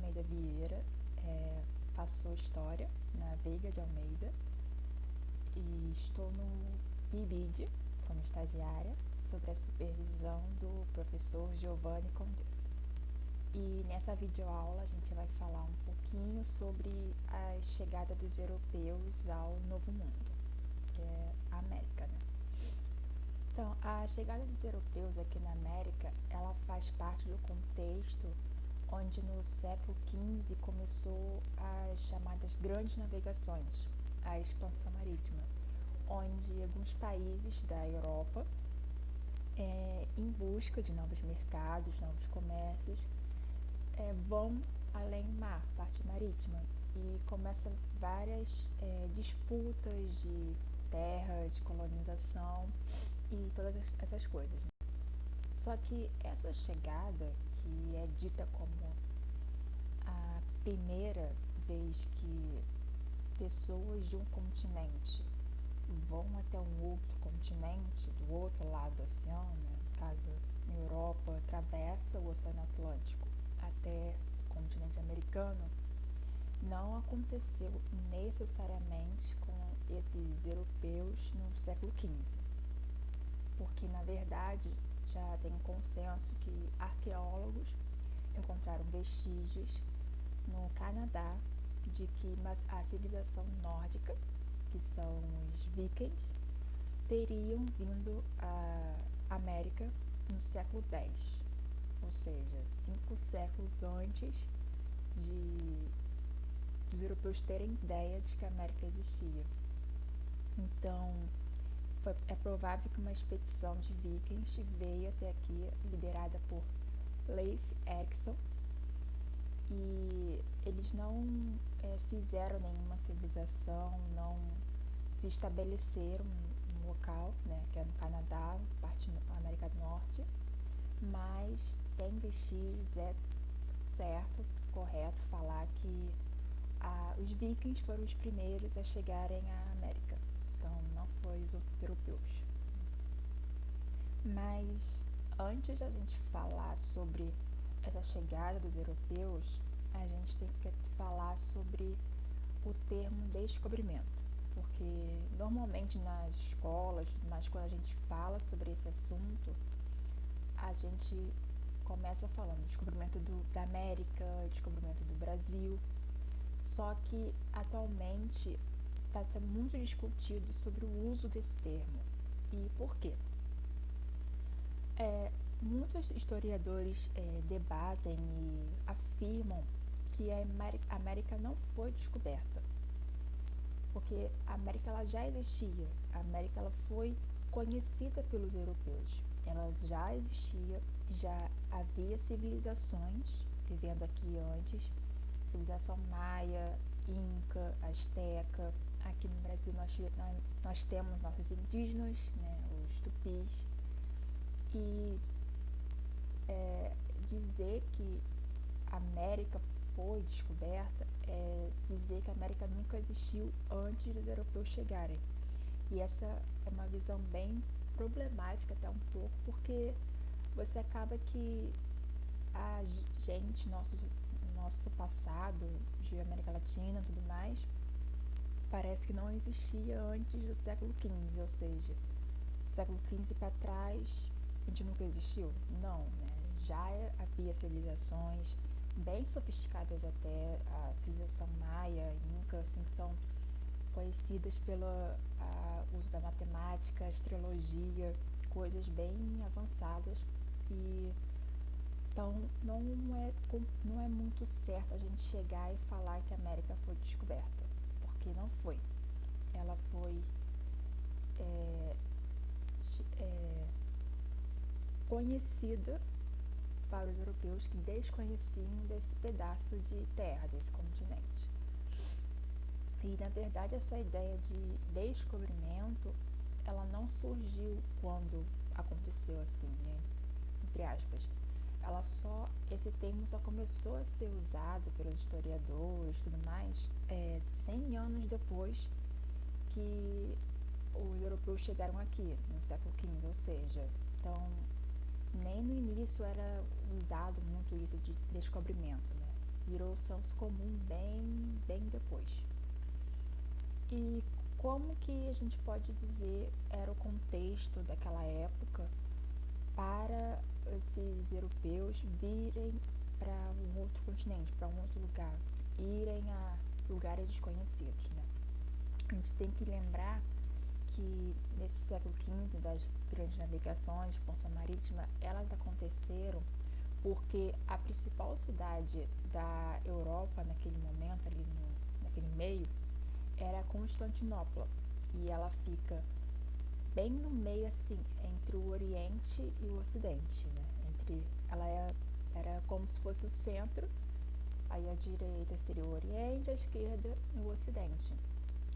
Almeida Vieira, faço História na Veiga de Almeida e estou no PIBID como estagiária sob a supervisão do professor Giovanni Condessa. E nessa videoaula a gente vai falar um pouquinho sobre a chegada dos europeus ao Novo Mundo, que é a América, né? Então, a chegada dos europeus aqui na América, ela faz parte do contexto onde no século XV começou as chamadas grandes navegações, a expansão marítima, onde alguns países da Europa, em busca de novos mercados, novos comércios, vão além do mar, parte marítima, e começam várias disputas de terra, de colonização e todas essas coisas. Só que essa chegada, que é dita como a primeira vez que pessoas de um continente vão até um outro continente, do outro lado do oceano, né? No caso, na Europa, atravessa o Oceano Atlântico até o continente americano, não aconteceu necessariamente com esses europeus no século XV, porque na verdade já tem consenso que arqueólogos encontraram vestígios no Canadá de que a civilização nórdica, que são os vikings, teriam vindo à América no século X, ou seja, 5 séculos antes dos europeus terem ideia de que a América existia. Então, é provável que uma expedição de vikings veio até aqui, liderada por Leif Erikson, e eles não fizeram nenhuma civilização, não se estabeleceram no local, né, que é no Canadá, parte da América do Norte, mas tem vestígios, é certo, correto falar que os vikings foram os primeiros a chegarem à América, então não foi os outros europeus. Mas antes da gente falar sobre essa chegada dos europeus, a gente tem que falar sobre o termo descobrimento, porque normalmente nas escolas, mas quando a gente fala sobre esse assunto, a gente começa falando descobrimento da América, descobrimento do Brasil, só que atualmente está sendo muito discutido sobre o uso desse termo. E por quê? Muitos historiadores debatem e afirmam que a América não foi descoberta, porque a América ela já existia, a América ela foi conhecida pelos europeus, ela já existia, já havia civilizações vivendo aqui antes, civilização maia, inca, asteca. Aqui no Brasil nós temos nossos indígenas, né, os tupis, e dizer que a América foi descoberta é dizer que a América nunca existiu antes dos europeus chegarem. E essa é uma visão bem problemática até um pouco, porque você acaba que a gente, nosso passado de América Latina e tudo mais, parece que não existia antes do século XV, ou seja, do século XV para trás a gente nunca existiu? Não, né? Já havia civilizações bem sofisticadas, até a civilização maia, inca, assim, são conhecidas pelo uso da matemática, astrologia, coisas bem avançadas, e então não é muito certo a gente chegar e falar que a América foi descoberta, porque não foi. Ela foi conhecida para os europeus que desconheciam desse pedaço de terra, desse continente. E na verdade essa ideia de descobrimento, ela não surgiu quando aconteceu assim, né? Entre aspas. Esse termo só começou a ser usado pelos historiadores e tudo mais 100 anos depois que os europeus chegaram aqui, no século XV, ou seja, então nem no início era usado muito isso de descobrimento, né? virou senso comum bem depois. E como que a gente pode dizer era o contexto daquela época para esses europeus virem para um outro continente, para um outro lugar, irem a lugares desconhecidos, né? A gente tem que lembrar que nesse século XV das grandes navegações, expansão marítima, elas aconteceram porque a principal cidade da Europa naquele momento, ali naquele meio, era Constantinopla. E ela fica bem no meio, assim, entre o Oriente e o Ocidente, né? Era como se fosse o centro, aí a direita seria o Oriente, a esquerda o Ocidente.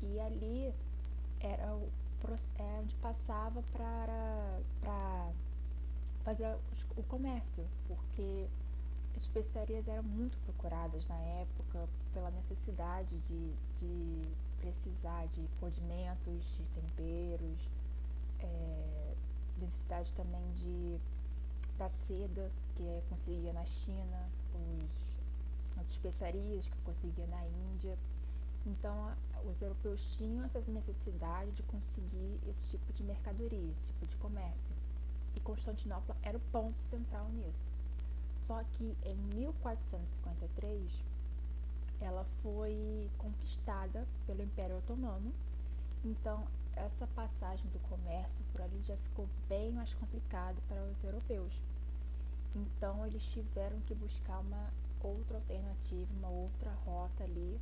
E ali era onde passava para fazer o comércio, porque as especiarias eram muito procuradas na época pela necessidade de precisar de condimentos, de temperos, necessidade também da seda que conseguia na China, as especiarias que conseguia na Índia. Então, os europeus tinham essa necessidade de conseguir esse tipo de mercadoria, esse tipo de comércio. E Constantinopla era o ponto central nisso. Só que em 1453, ela foi conquistada pelo Império Otomano. Então, essa passagem do comércio por ali já ficou bem mais complicado para os europeus. Então, eles tiveram que buscar uma outra alternativa, uma outra rota ali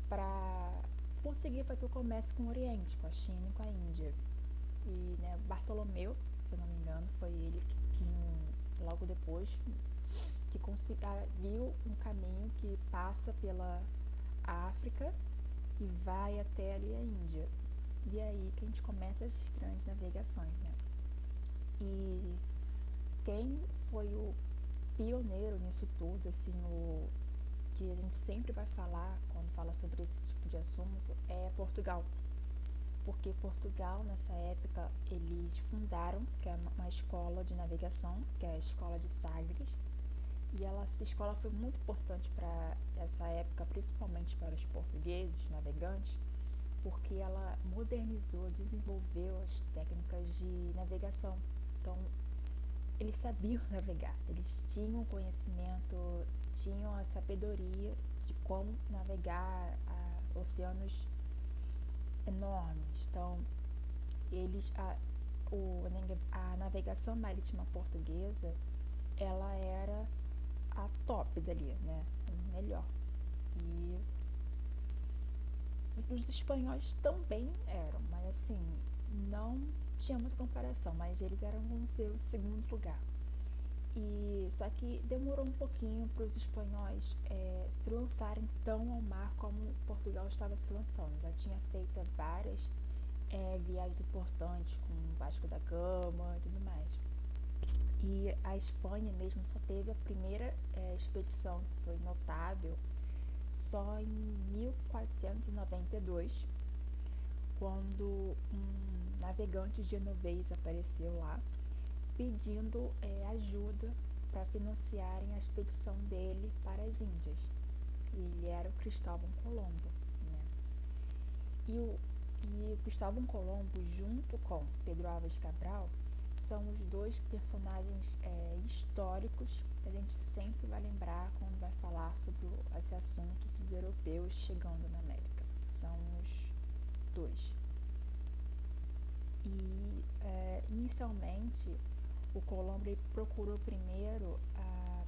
para conseguir fazer o comércio com o Oriente, com a China e com a Índia. E, né, Bartolomeu, se eu não me engano, foi ele que logo depois que viu um caminho que passa pela África e vai até ali a Índia. E é aí que a gente começa as grandes navegações, né? E quem foi o pioneiro nisso tudo, assim, o que a gente sempre vai falar quando fala sobre esse tipo de assunto é Portugal. Porque Portugal, nessa época, eles fundaram, que é uma escola de navegação, que é a Escola de Sagres. E essa escola foi muito importante para essa época, principalmente para os portugueses navegantes, porque ela modernizou, desenvolveu as técnicas de navegação. Então, eles sabiam navegar, eles tinham conhecimento, tinham a sabedoria de como navegar oceanos enormes. Então, a navegação marítima portuguesa, ela era a top dali, né? A melhor. E os espanhóis também eram, mas assim, não tinha muita comparação, mas eles eram, vamos dizer, o segundo lugar. E só que demorou um pouquinho para os espanhóis se lançarem tão ao mar como Portugal estava se lançando. Já tinha feito várias viagens importantes com Vasco da Gama e tudo mais. E a Espanha mesmo só teve a primeira expedição, que foi notável, só em 1492, quando um navegante genovês apareceu lá pedindo ajuda para financiarem a expedição dele para as Índias. Ele era o Cristóvão Colombo, né? E o Cristóvão Colombo, junto com Pedro Álvares Cabral, são os dois personagens históricos que a gente sempre vai lembrar quando vai falar sobre esse assunto dos europeus chegando na América. São os dois. E inicialmente o Colombo procurou primeiro a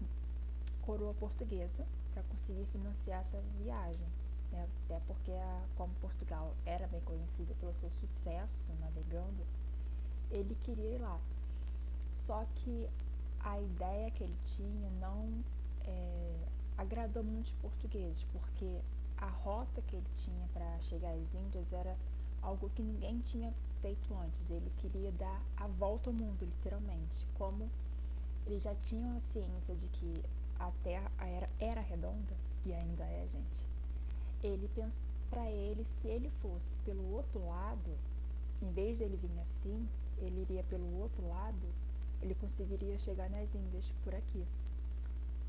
coroa portuguesa para conseguir financiar essa viagem, né? Até porque como Portugal era bem conhecida pelo seu sucesso navegando, ele queria ir lá. Só que a ideia que ele tinha não agradou muitos portugueses, porque a rota que ele tinha para chegar às Índias era algo que ninguém tinha feito antes. Ele queria dar a volta ao mundo, literalmente. Como eles já tinham a ciência de que a Terra era redonda, e ainda é, gente, para ele, se ele fosse pelo outro lado, em vez dele vir assim, ele iria pelo outro lado, ele conseguiria chegar nas Índias por aqui.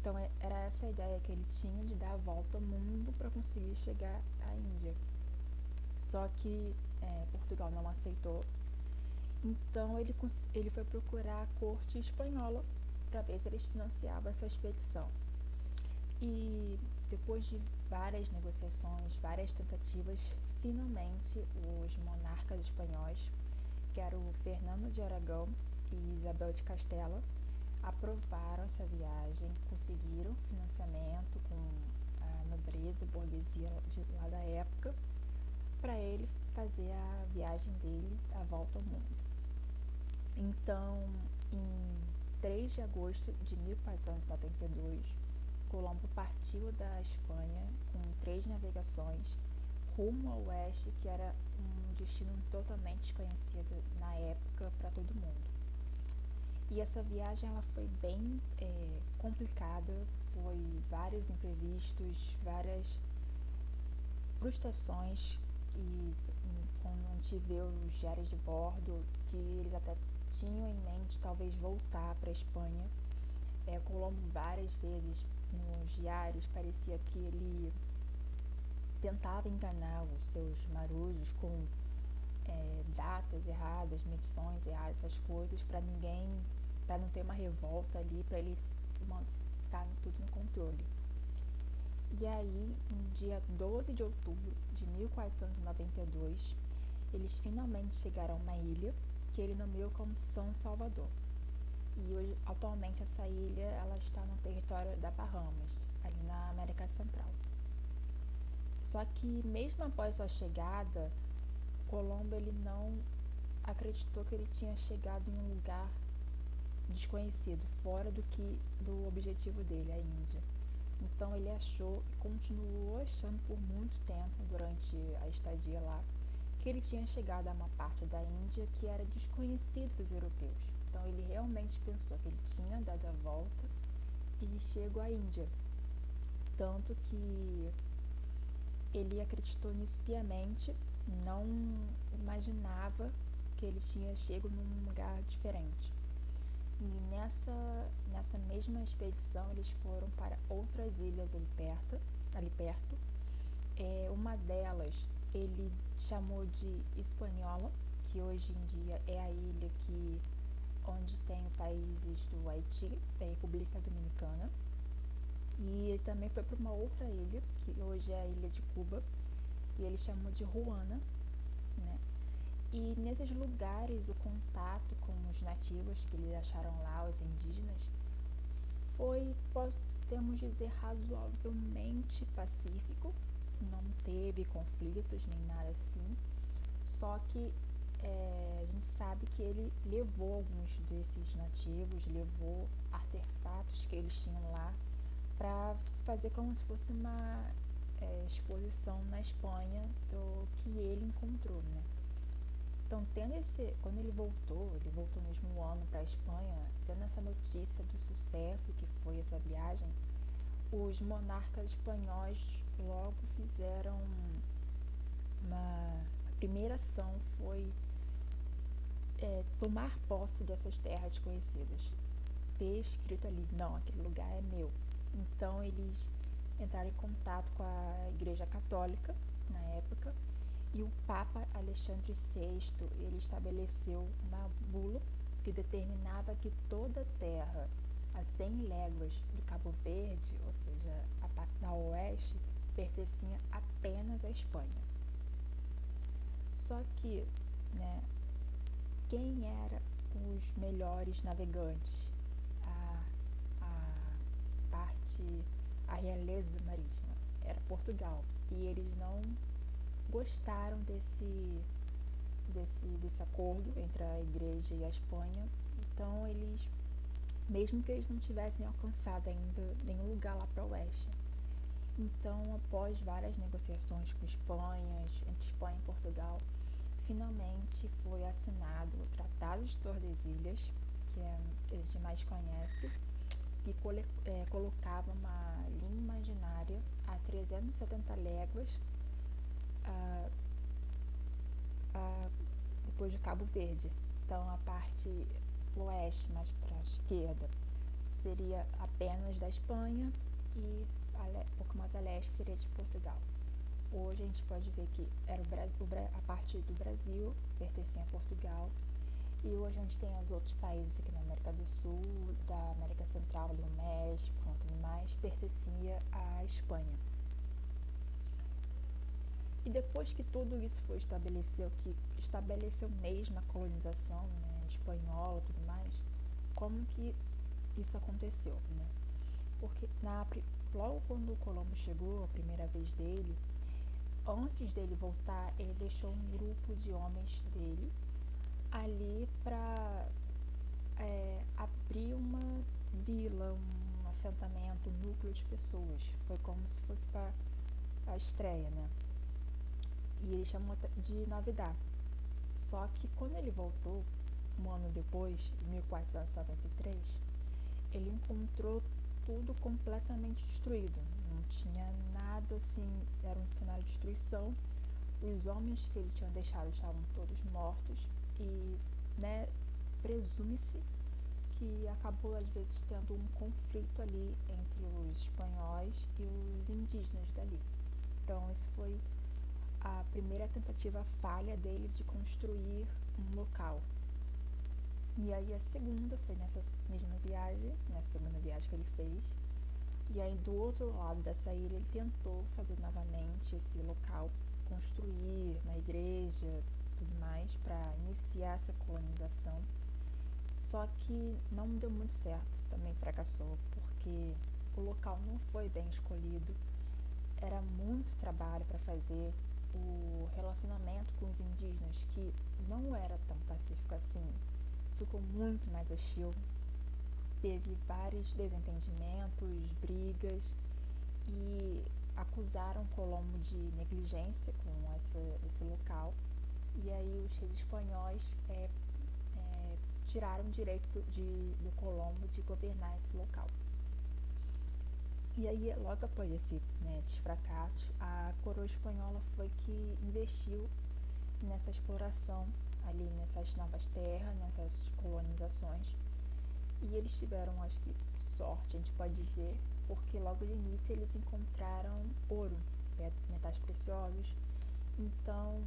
Então era essa a ideia que ele tinha de dar a volta ao mundo para conseguir chegar à Índia. Só que Portugal não aceitou, então ele foi procurar a corte espanhola para ver se eles financiavam essa expedição. E depois de várias negociações, várias tentativas, finalmente os monarcas espanhóis, que eram o Fernando de Aragão e Isabel de Castela, aprovaram essa viagem, conseguiram financiamento com a nobreza, a burguesia de lá da época, para ele fazer a viagem dele, a volta ao mundo. Então, em 3 de agosto de 1492, Colombo partiu da Espanha com 3 navegações rumo ao oeste, que era um destino totalmente desconhecido na época para todo mundo. E essa viagem ela foi bem complicada, foi vários imprevistos, várias frustrações, e quando a gente vê os diários de bordo, que eles até tinham em mente talvez voltar para a Espanha. Colombo várias vezes nos diários parecia que ele tentava enganar os seus marujos com datas erradas, medições erradas, essas coisas, para não ter uma revolta ali, para ele ficar tudo no controle. E aí, no dia 12 de outubro de 1492, eles finalmente chegaram a uma ilha que ele nomeou como São Salvador. E hoje, atualmente, essa ilha ela está no território da Bahamas, ali na América Central. Só que mesmo após sua chegada, Colombo ele não acreditou que ele tinha chegado em um lugar desconhecido, fora do objetivo dele, a Índia. Então ele achou e continuou achando por muito tempo durante a estadia lá que ele tinha chegado a uma parte da Índia que era desconhecido dos europeus. Então ele realmente pensou que ele tinha dado a volta e chegou à Índia. Tanto que ele acreditou nisso piamente, não imaginava que ele tinha chegado num lugar diferente. E nessa mesma expedição eles foram para outras ilhas ali perto. Uma delas ele chamou de Hispaniola, que hoje em dia é a ilha onde tem os países do Haiti, da República Dominicana. E ele também foi para uma outra ilha, que hoje é a ilha de Cuba, e ele chamou de Juana, né? E nesses lugares o contato com os nativos que eles acharam lá, os indígenas, foi, podemos dizer, razoavelmente pacífico. Não teve conflitos nem nada assim. Só que a gente sabe que ele levou alguns desses nativos, levou artefatos que eles tinham lá para fazer como se fosse uma exposição na Espanha do que ele encontrou, né? Então, quando ele voltou no mesmo ano para a Espanha, tendo essa notícia do sucesso que foi essa viagem, os monarcas espanhóis logo fizeram a primeira ação foi tomar posse dessas terras desconhecidas, ter escrito ali, não, aquele lugar é meu. Então eles entraram em contato com a Igreja Católica na época, e o Papa Alexandre VI ele estabeleceu uma bula que determinava que toda a terra a 100 léguas do Cabo Verde, ou seja, a parte da oeste, pertencia apenas à Espanha. Só que, né, quem eram os melhores navegantes? A realeza marítima era Portugal, e eles não gostaram desse acordo entre a igreja e a Espanha. Então eles, mesmo que eles não tivessem alcançado ainda nenhum lugar lá para o oeste, então após várias negociações com entre Espanha e Portugal, finalmente foi assinado o Tratado de Tordesilhas, que a gente mais conhece, que colocava uma linha imaginária a 370 léguas depois de Cabo Verde. Então a parte oeste, mais para a esquerda, seria apenas da Espanha e um pouco mais a leste seria de Portugal. Hoje a gente pode ver que era a parte do Brasil pertencia a Portugal, e hoje a gente tem os outros países aqui na América do Sul, da América Central, ali o México, tudo mais, pertencia à Espanha. E depois que tudo isso foi estabelecido, que estabeleceu mesmo a colonização, né, espanhola e tudo mais, como que isso aconteceu, né? Porque logo quando o Colombo chegou, a primeira vez dele, antes dele voltar, ele deixou um grupo de homens dele ali para abrir uma vila, um assentamento, um núcleo de pessoas. Foi como se fosse para a estreia, né? E ele chamou de Navidad. Só que quando ele voltou, um ano depois, em 1493, ele encontrou tudo completamente destruído. Não tinha nada assim, era um cenário de destruição. Os homens que ele tinha deixado estavam todos mortos e, né, presume-se que acabou às vezes tendo um conflito ali entre os espanhóis e os indígenas dali. Então, isso foi a primeira tentativa falha dele de construir um local. E aí a segunda foi nessa segunda viagem que ele fez. E aí do outro lado dessa ilha ele tentou fazer novamente esse local, construir uma igreja, tudo mais, para iniciar essa colonização. Só que não deu muito certo, também fracassou, porque o local não foi bem escolhido, era muito trabalho para fazer, o relacionamento com os indígenas, que não era tão pacífico assim, ficou muito mais hostil, teve vários desentendimentos, brigas, e acusaram Colombo de negligência com esse local, e aí os reis espanhóis tiraram o direito do Colombo de governar esse local. E aí, logo após esses fracassos, a coroa espanhola foi que investiu nessa exploração ali, nessas novas terras, nessas colonizações. E eles tiveram, acho que, sorte, a gente pode dizer, porque logo de início eles encontraram ouro, metais preciosos. Então,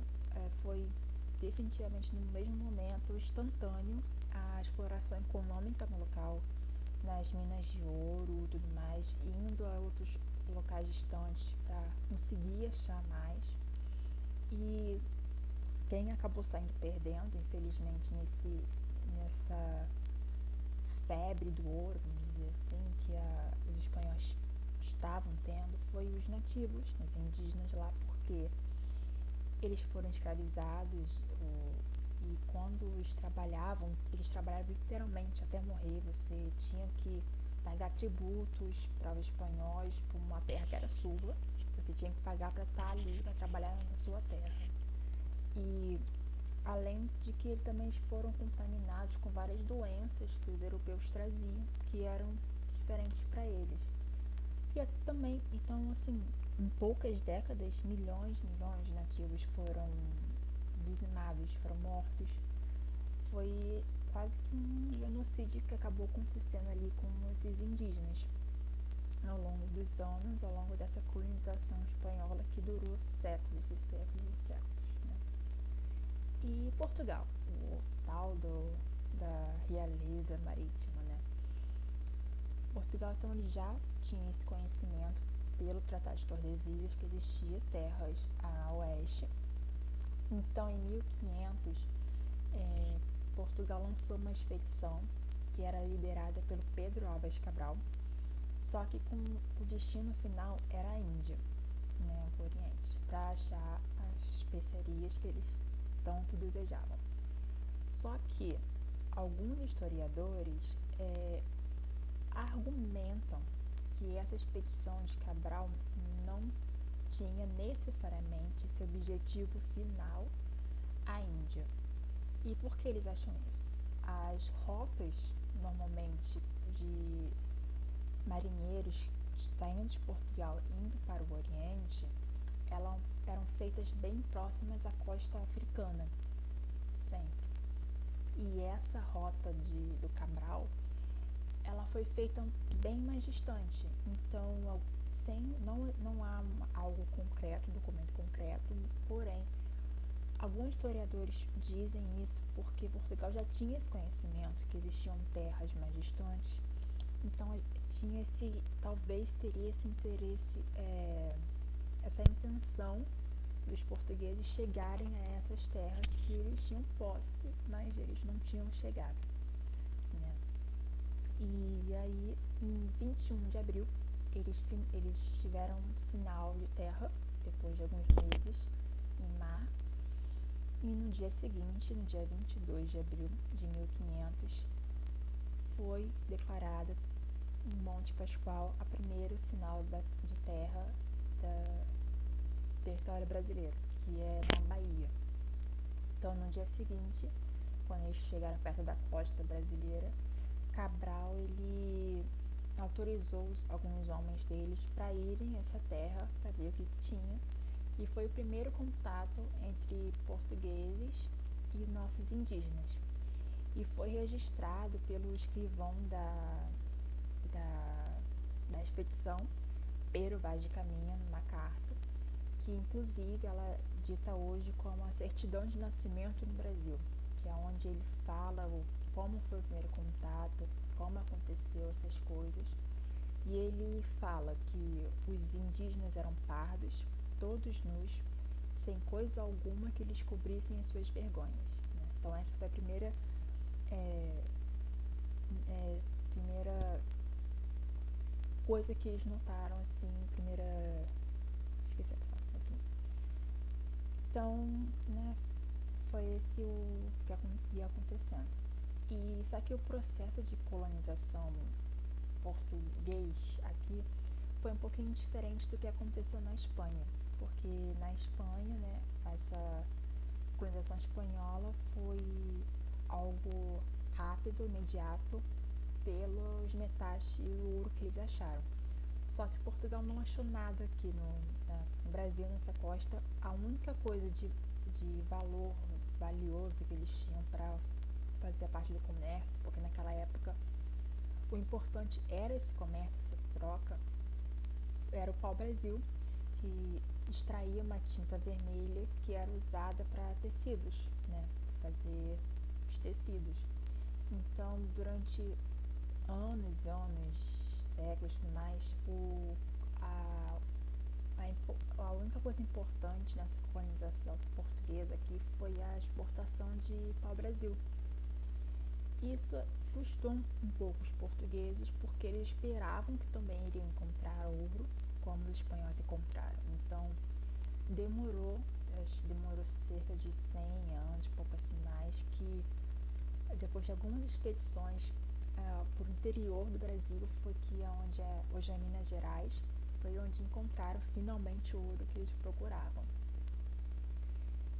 foi definitivamente no mesmo momento, instantâneo, a exploração econômica no local, nas minas de ouro e tudo mais, indo a outros locais distantes para conseguir achar mais. E quem acabou saindo perdendo, infelizmente, nessa febre do ouro, vamos dizer assim, que os espanhóis estavam tendo, foi os nativos, os indígenas lá, porque eles foram escravizados e quando eles trabalhavam literalmente até morrer. Você tinha que pagar tributos para os espanhóis por uma terra que era sua. Você tinha que pagar para estar ali, para trabalhar na sua terra. E além de que eles também foram contaminados com várias doenças que os europeus traziam, que eram diferentes para eles. E também, então, assim, em poucas décadas, milhões de nativos foram dizimados, foram mortos. Foi quase que um genocídio que acabou acontecendo ali com esses indígenas ao longo dos anos, ao longo dessa colonização espanhola que durou séculos e séculos e séculos, né? E Portugal, o tal da realeza marítima, né? Portugal, então, ele já tinha esse conhecimento pelo Tratado de Tordesilhas que existia terras a oeste. Então, em 1500, Portugal lançou uma expedição que era liderada pelo Pedro Álvares Cabral, só que com o destino final era a Índia, né, o Oriente, para achar as especiarias que eles tanto desejavam. Só que alguns historiadores argumentam que essa expedição de Cabral não tinha necessariamente esse objetivo final a Índia. E por que eles acham isso? As rotas, normalmente, de marinheiros saindo de Portugal indo para o Oriente, eram feitas bem próximas à costa africana, sempre. E essa rota do Cabral ela foi feita bem mais distante. Então, não há algo concreto, um documento concreto, porém, alguns historiadores dizem isso porque Portugal já tinha esse conhecimento que existiam terras mais distantes, então talvez teria esse interesse, essa intenção dos portugueses chegarem a essas terras que eles tinham posse, mas eles não tinham chegado, né? E aí, em 21 de abril, eles tiveram sinal de terra, depois de alguns meses, em mar. E no dia seguinte, no dia 22 de abril de 1500, foi declarada em Monte Pascoal a primeiro sinal de terra do território brasileiro, que é na Bahia. Então, no dia seguinte, quando eles chegaram perto da costa brasileira, Cabral ele autorizou alguns homens deles para irem a essa terra para ver o que tinha, e foi o primeiro contato entre portugueses e nossos indígenas, e foi registrado pelo escrivão da expedição, Pero Vaz de Caminha, numa carta que inclusive ela é dita hoje como a certidão de nascimento no Brasil, que é onde ele fala como foi o primeiro contato, como aconteceu essas coisas. E ele fala que os indígenas eram pardos, todos nus, sem coisa alguma que lhes cobrissem as suas vergonhas, né? Então essa foi a primeira coisa que eles notaram, assim, esqueci a palavra, enfim. Então, né, foi esse o que ia acontecendo. E só que o processo de colonização português aqui foi um pouquinho diferente do que aconteceu na Espanha, porque na Espanha, né, essa colonização espanhola foi algo rápido, imediato, pelos metais e o ouro que eles acharam. Só que Portugal não achou nada aqui no Brasil, nessa costa. A única coisa de valor valioso que eles tinham para fazer parte do comércio, porque naquela época o importante era esse comércio, essa troca, era o pau-brasil, que extraía uma tinta vermelha que era usada para tecidos, né, para fazer os tecidos. Então, durante anos, séculos e tudo mais, a única coisa importante nessa colonização portuguesa aqui foi a exportação de pau-brasil. Isso frustrou um pouco os portugueses, porque eles esperavam que também iriam encontrar ouro, como os espanhóis encontraram. Então, demorou cerca de 100 anos, pouco assim mais, que depois de algumas expedições por interior do Brasil, foi que hoje é Minas Gerais, foi onde encontraram finalmente o ouro que eles procuravam.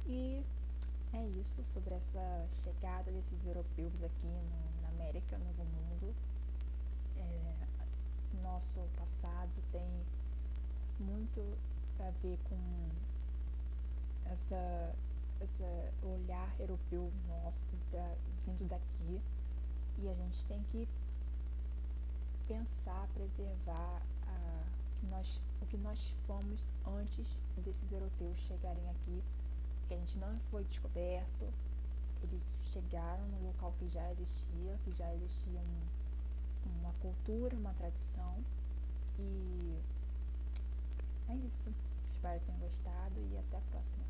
E é isso sobre essa chegada desses europeus aqui na América, no Novo Mundo. Nosso passado tem muito a ver com esse olhar europeu nosso vindo daqui, e a gente tem que pensar, preservar o que nós fomos antes desses europeus chegarem aqui, que a gente não foi descoberto. Eles chegaram no local que já existia uma cultura, uma tradição, e é isso. Espero que tenham gostado e até a próxima.